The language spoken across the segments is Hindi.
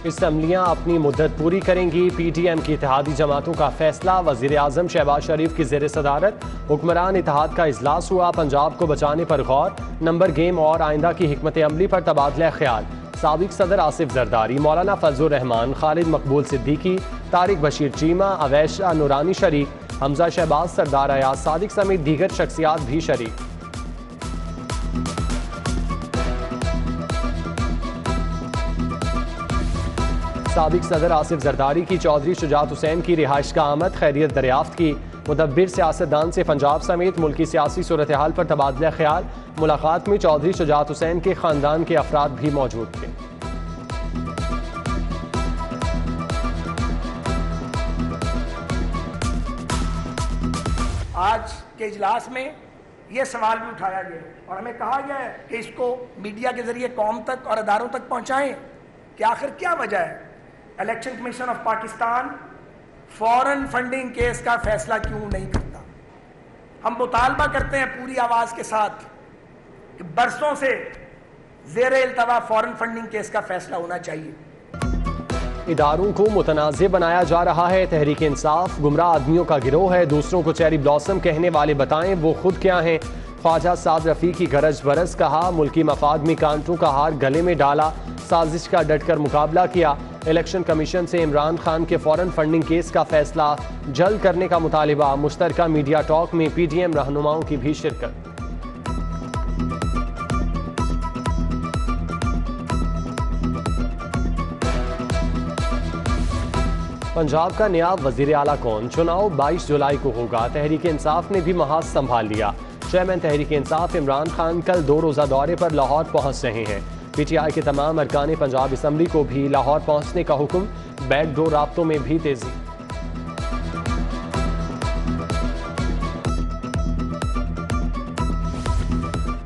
असम्बलियाँ अपनी मुद्दत पूरी करेंगी। PTM की इत्तेहादी जमातों का फैसला। वज़ीर आज़म शहबाज शरीफ की ज़ेर सदारत हुक्मरान इत्तेहाद का इजलास हुआ। पंजाब को बचाने पर गौर, नंबर गेम और आइंदा की हिकमत अमली पर तबादला ख्याल। साबिक सदर आसिफ जरदारी, मौलाना फजलुर रहमान, खालिद मकबूल सिद्दीकी, तारिक बशीर चीमा, अवैश नूरानी शरीक, हमजा शहबाज, सरदार अयाज सादिक समेत दीगर शख्सियात भी शरीक। साबिक सदर आसिफ जरदारी की चौधरी शुजात हुसैन की रिहाइश का आमद, खैरियत दरियाफ्त की। मुदब्बिर सियासतदान से पंजाब समेत मुल्की सियासी सूरत हाल पर तबादला ख्याल। मुलाकात में चौधरी शुजात हुसैन के खानदान के अफराद भी मौजूद थे। आज के इजलास में यह सवाल भी उठाया गया और हमें कहा गया है कि इसको मीडिया के जरिए कौम तक और अदारों तक पहुंचाएं कि आखिर क्या वजह है election commission of Pakistan foreign funding case का फैसला क्यों नहीं करता। हम मुतालबा करते हैं पूरी आवाज के साथ कि बरसों से ज़ेर इल्तवा फॉरेन फंडिंग केस का फैसला होना चाहिए। इदारों को मुतनाज़े बनाया जा रहा है। तहरीक इंसाफ गुमराह आदमियों का गिरोह है। दूसरों को चेरी ब्लॉसम कहने वाले बताएं वो खुद क्या हैं। ख्वाजा साद रफ़ी की गरज बरस, कहा मुल्की मफाद में कांटों का हार गले में डाला, साजिश का डटकर मुकाबला किया। इलेक्शन कमीशन से इमरान खान के फॉरेन फंडिंग केस का फैसला जल्द करने का मुतालिबा। मुश्तरका मीडिया टॉक में PTM रहनुमाओं की भी शिरकत। पंजाब का नया वजीर आला कौन? चुनाव 22 जुलाई को होगा। तहरीक इंसाफ ने भी महाज संभाल लिया। चेयरमैन तहरीक इंसाफ इमरान खान कल 2 रोज़ा दौरे पर लाहौर पहुंच रहे हैं। PTI के तमाम अरकान पंजाब असम्बली को भी लाहौर पहुंचने का हुक्म। बैकडोर राब्तों में भी तेजी।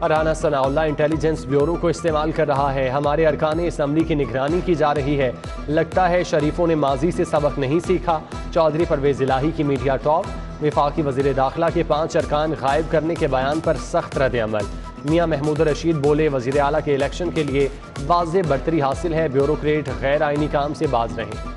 अराना सनाउल्लाह इंटेलिजेंस ब्यूरो को इस्तेमाल कर रहा है। हमारे अरकान असम्बली की निगरानी की जा रही है। लगता है शरीफों ने माजी से सबक नहीं सीखा। चौधरी परवेज इलाही की मीडिया टॉक। वफाकी वज़ीर दाखिला के 5 अरकान गायब करने के बयान पर सख्त रद्द अमल। मियाँ महमूद रशीद बोले वज़ीर आला के इलेक्शन के लिए वाज़े बरतरी हासिल है। ब्यूरोक्रेट गैर आइनी काम से बाज रहें।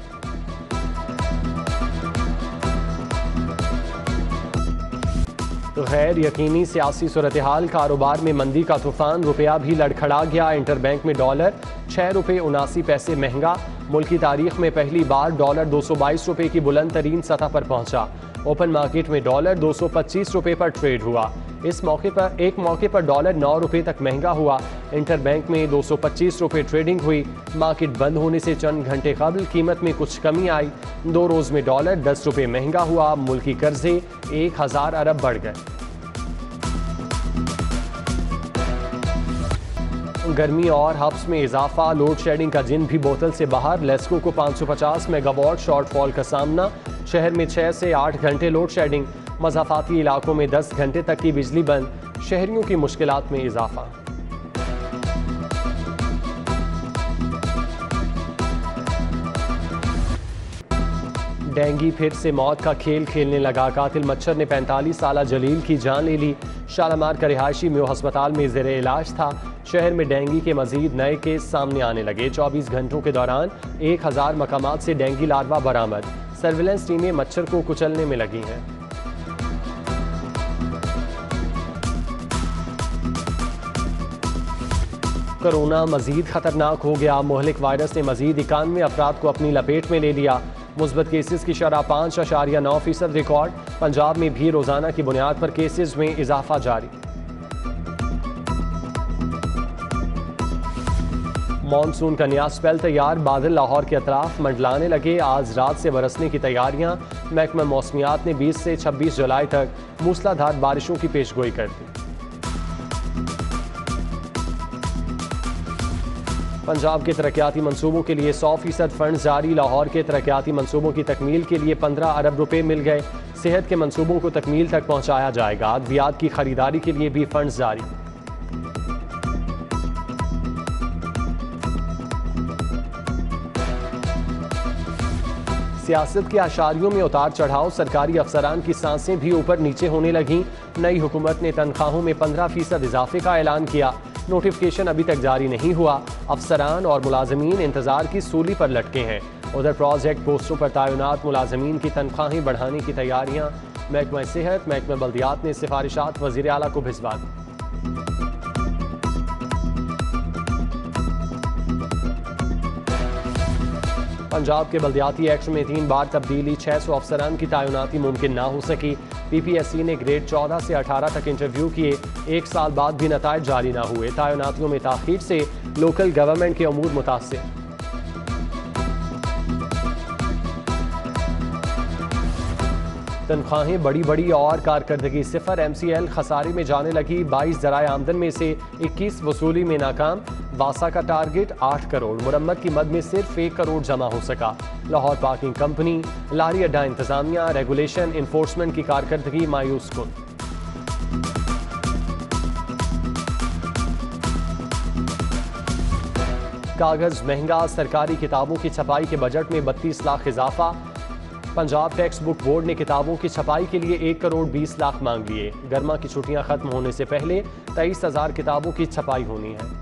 गैर यकीनी सियासी सूरत हाल, कारोबार में मंदी का तूफान, रुपया भी लड़खड़ा गया। इंटरबैंक में डॉलर 6 रुपये 79 पैसे महंगा। मुल्क की तारीख में पहली बार डॉलर 222 रुपये की बुलंद तरीन सतह पर पहुंचा। ओपन मार्केट में डॉलर 225 रुपये पर ट्रेड हुआ। इस मौके पर डॉलर 9 रुपये तक महंगा हुआ। इंटरबैंक में 225 रुपये ट्रेडिंग हुई। मार्केट बंद होने से चंद घंटे कबल कीमत में कुछ कमी आई। 2 रोज़ में डॉलर 10 रुपये महंगा हुआ। मुल्की कर्जे 1000 अरब बढ़ गए। गर्मी और हब्स में इजाफा, लोड शेडिंग का जिन भी बोतल से बाहर। लेस्को को 550 मेगावाट शॉर्टफॉल का सामना। शहर में 6 से 8 घंटे लोड शेडिंग। मज़ाफ़ाती इलाकों में 10 घंटे तक की बिजली बंद। शहरियों की मुश्किलात में इजाफा। डेंगू फिर से मौत का खेल खेलने लगा। कातिल मच्छर ने 45 साला जलील की जान ले ली। शालामार का रिहायशी म्यू अस्पताल में ज़ेर इलाज था। शहर में डेंगू के मजीद नए केस सामने आने लगे। 24 घंटों के दौरान 1000 मकामात से डेंगू लार्वा बरामद। सर्विलेंस टीमें मच्छर को कुचलने में लगी हैं। कोरोना मजीद खतरनाक हो गया। मोहलिक वायरस ने मजीद 91 अफराद को अपनी लपेट में ले लिया। मुस्बत केसेस की शरह 5.9% रिकॉर्ड। पंजाब में भी रोजाना की बुनियाद पर केसेस में इजाफा जारी। मॉनसून का नया स्पेल तैयार। बादल लाहौर के अतराफ मंडलाने लगे। आज रात से बरसने की तैयारियां। महकमा मौसमियात ने 20 से 26 जुलाई तक मूसलाधार बारिशों की पेशगोई कर दी। पंजाब के तरक्याती मंसूबों के लिए 100% फंड जारी। लाहौर के तरक्याती मंसूबों की तकमील के लिए 15 अरब रुपए मिल गए। सेहत के मंसूबों को तकमील तक पहुंचाया जाएगा। अद्वियात की खरीदारी के लिए भी फंड जारी। सियासत के आशारियों में उतार चढ़ाव। सरकारी अफसरान की सांसें भी ऊपर नीचे होने लगीं। नई हुकूमत ने तनख्वाहों में 15% इजाफे का ऐलान किया। नोटिफिकेशन अभी तक जारी नहीं हुआ। अफसरान और मुलाजमीन इंतजार की सूली पर लटके हैं। उधर प्रोजेक्ट पोस्टों पर तैनात मुलाजमीन की तनख्वाहें बढ़ाने की तैयारियां। महकमा सेहत, महकमा बल्दियात ने सिफारिशात वज़ीर आला को भिजवा दी। पंजाब के बल्दियाती एक्ट में 3 बार तब्दीली, 600 अफसरान की तैनाती मुमकिन ना हो सकी। PPSC ने ग्रेड 14 से 18 तक इंटरव्यू किए, 1 साल बाद भी नतायज जारी ना हुए। तैनातियों में ताखीर से लोकल गवर्नमेंट के अमूर मुतासिर। तनख्वाहें बड़ी और कारकर्दगी सिफर। MCL खसारे में जाने लगी। 22 ज़राए आमदन में से 21 वसूली में नाकाम। वासा का टारगेट 8 करोड़, मुरम्मत की मद में सिर्फ 1 करोड़ जमा हो सका। लाहौर पार्किंग कंपनी, लारी अड्डा इंतजामिया, रेगुलेशन इन्फोर्समेंट की कारकर्दगी मायूस कुन। कागज महंगा, सरकारी किताबों की छपाई के बजट में 32 लाख इजाफा। पंजाब टेक्स्ट बुक बोर्ड ने किताबों की छपाई के लिए 1 करोड़ 20 लाख मांग लिए। गर्मा की छुट्टियां खत्म होने से पहले 23,000 किताबों की छपाई होनी है।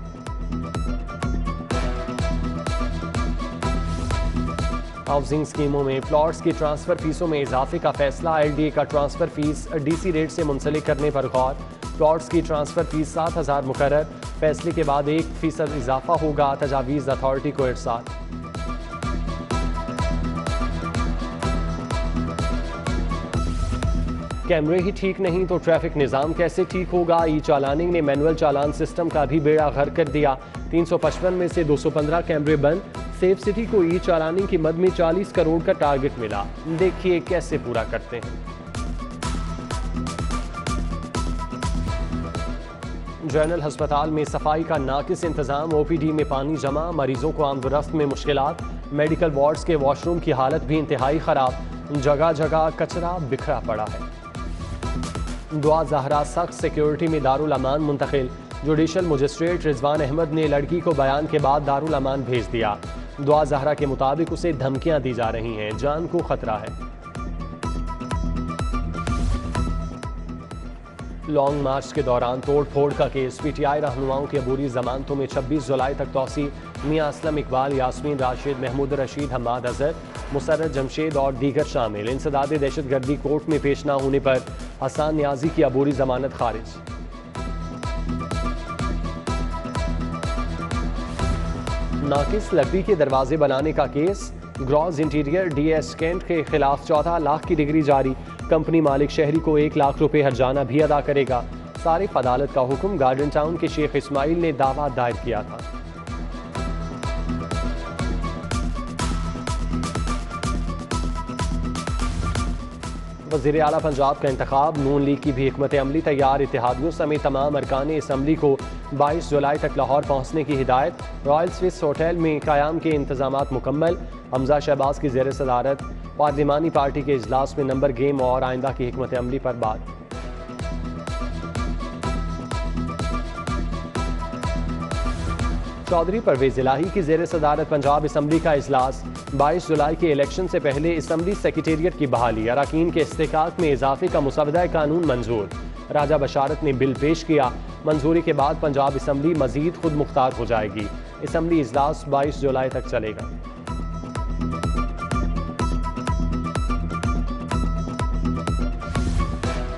हाउसिंग स्कीमों में प्लॉट्स की ट्रांसफर फीसों में इजाफे का फैसला। LDA का ट्रांसफर फीस DC रेट से मुंसलिक करने पर गौर। प्लॉट्स की ट्रांसफर फीस 7,000 मुकर्रर। फैसले के बाद 1% इजाफा होगा। तजावीज़ अथॉरिटी को इरसाल। कैमरे ही ठीक नहीं तो ट्रैफिक निज़ाम कैसे ठीक होगा। ई चालानिंग ने मैनुअल चालान सिस्टम का भी बेड़ा गर्क कर दिया। 355 में से 215 कैमरे बंद। सेफ सिटी को ई चालानिंग की मद में 40 करोड़ का टारगेट मिला। देखिए कैसे पूरा करते हैं। जनरल अस्पताल में सफाई का नाकिस इंतजाम। OPD में पानी जमा, मरीजों को आमदोरफ्त में मुश्किलात। मेडिकल वार्ड्स के वॉशरूम की हालत भी इंतहाई खराब। जगह जगह कचरा बिखरा पड़ा है। दुआ ज़हरा सख्त सिक्योरिटी में दारुल अमान मुंतकिल। जुडिशल मजिस्ट्रेट रिजवान अहमद ने लड़की को बयान के बाद दारुल अमान भेज दिया। दुआ ज़हरा के मुताबिक उसे धमकियां दी जा रही हैं, जान को खतरा है। लॉन्ग मार्च के दौरान तोड़ फोड़ का केस। PTI रहनुमाओं की अबूरी जमानतों में 26 जुलाई तक तौसी। मियां असलम इकबाल, यास्मीन राशिद, महमूद रशीद, हम्माद अजहर, मुसर्रत जमशेद और दीगर शामिल। इंसदाद दहशतगर्दी कोर्ट में पेश न होने पर हसन न्याजी की अबूरी जमानत खारिज। नाकिस लकड़ी के दरवाजे बनाने का case. Gross interior DS Kent के खिलाफ 14 लाख की डिग्री जारी। कंपनी मालिक शहरी को 1 लाख रुपए हर्जाना भी अदा करेगा। सारिफ अदालत का हुक्म। गार्डन टाउन के शेख इस्माइल ने दावा दायर किया था। वज़ीर आला पंजाब का इंतखाब। नून लीग की भी हिकमत अमली तैयार। इत्तेहादियों समेत तमाम अरकान असम्बली को 22 जुलाई तक लाहौर पहुँचने की हिदायत। रॉयल स्विस होटल में क़याम के इंतजामात मुकम्मल। हमजा शहबाज की ज़ेर सदारत पार्लिमानी पार्टी के इजलास में नंबर गेम और आइंदा की हिकमत अमली पर बात। चौधरी परवेज इलाही की ज़ेर सदारत पंजाब असम्बली का इजलास। 22 जुलाई के इलेक्शन से पहले असम्बली सेक्रेटेरिएट की बहाली। अरकान के इस्तेकाक में इजाफे का मुसवदा कानून मंजूर। राजा बशारत ने बिल पेश किया। मंजूरी के बाद पंजाब असम्बली मजीद खुद मुख्तार हो जाएगी। असम्बली इजलास 22 जुलाई तक चलेगा।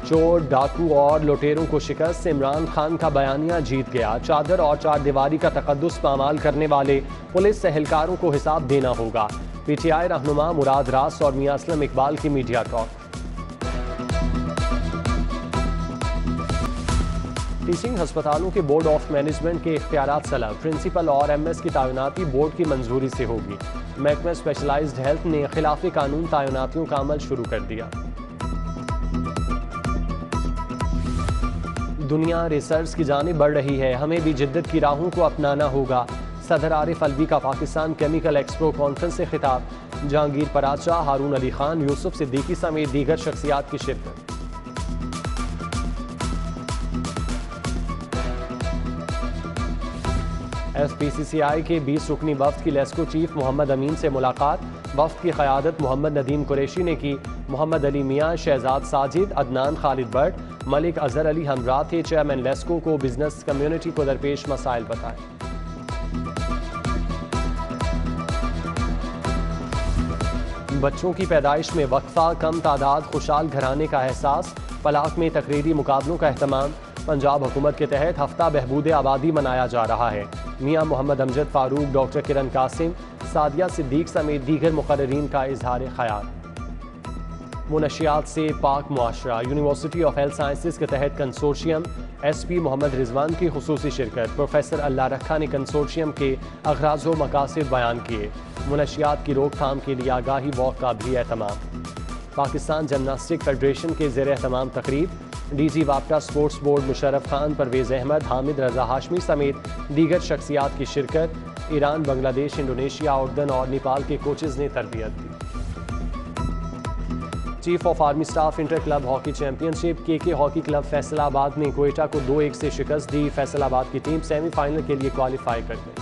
चोर, डाकू और लुटेरों को शिकस्त। इमरान खान का बयानिया जीत गया। चादर और चार दीवारी का तकद्दुस पामाल करने वाले पुलिस एहलकारों को हिसाब देना होगा। PTI रहनुमा मुराद रास और मियां असलम इकबाल की मीडिया टॉक। टीचिंग अस्पतालों के बोर्ड ऑफ मैनेजमेंट के इख्तियारात सलब। प्रिंसिपल और MS की तैनाती बोर्ड की मंजूरी से होगी। महकमा स्पेशलाइज्ड हेल्थ ने खिलाफ कानून तैनातियों का अमल शुरू कर दिया। दुनिया रिसर्च की जानिब बढ़ रही है, हमें भी जिद्दत की राहों को अपनाना होगा। सदर आरिफ अलवी का पाकिस्तान केमिकल एक्सपो कॉन्फ्रेंस से खिताब। जहांगीर पराचा, हारून अली खान, यूसुफ सिद्दीकी समेत दीगर शख्सियात की शिरकत। SPCCI के 20 रुकनी वफ्द की लेस्को चीफ मोहम्मद अमीन से मुलाकात। वफ्द की क़यादत मोहम्मद नदीम कुरैशी ने की। मोहम्मद अली मियाँ, शहजाद साजिद, अदनान खालिद बट, मलिक अजहर अली हमरा थे। चेयरमैन लेस्को को बिजनेस कम्युनिटी को दरपेश मसाइल बताए। बच्चों की पैदाइश में वक्फा, कम तादाद, खुशहाल घराने का एहसास। पलाक में तकरीरी मुकाबलों का अहतमाम। पंजाब हुकूमत के तहत हफ्ता बहबूद आबादी मनाया जा रहा है। मियाँ मोहम्मद अमजद फारूक, डॉक्टर किरण कासिम, सादिया सिद्दीक समेत दीगर मुकर्ररीन का इजहार ख्याल। मुनशियात से पाक मुआशरा। यूनिवर्सिटी ऑफ हेल्थ साइंसेज के तहत कंसोर्शियम। SP मोहम्मद रिजवान की खुसूसी शिरकत। प्रोफेसर अल्लाह रखा ने कंसोर्शियम के अगराज व मकासद बयान किए। मुनशियात की रोकथाम के लिए आगाही वॉक का भी एहतमाम। पाकिस्तान जिमनास्टिक फेडरेशन के ज़ेर एहतमाम तकरीब। DG वापटा स्पोर्ट्स बोर्ड मुशर्रफ खान, परवेज़ अहमद, हामिद रजा हाशमी समेत दीगर शख्सियात की शिरकत। ईरान, बांग्लादेश, इंडोनेशिया, उर्दन और नेपाल के कोचेज़ ने तरबियत दी। Chief of army staff inter club hockey championship. KK hockey club Faisalabad ने क्वेटा को 2-1 से शिकस्त दी। फैसलाबाद की टीम सेमीफाइनल के लिए क्वालिफाई कर गई।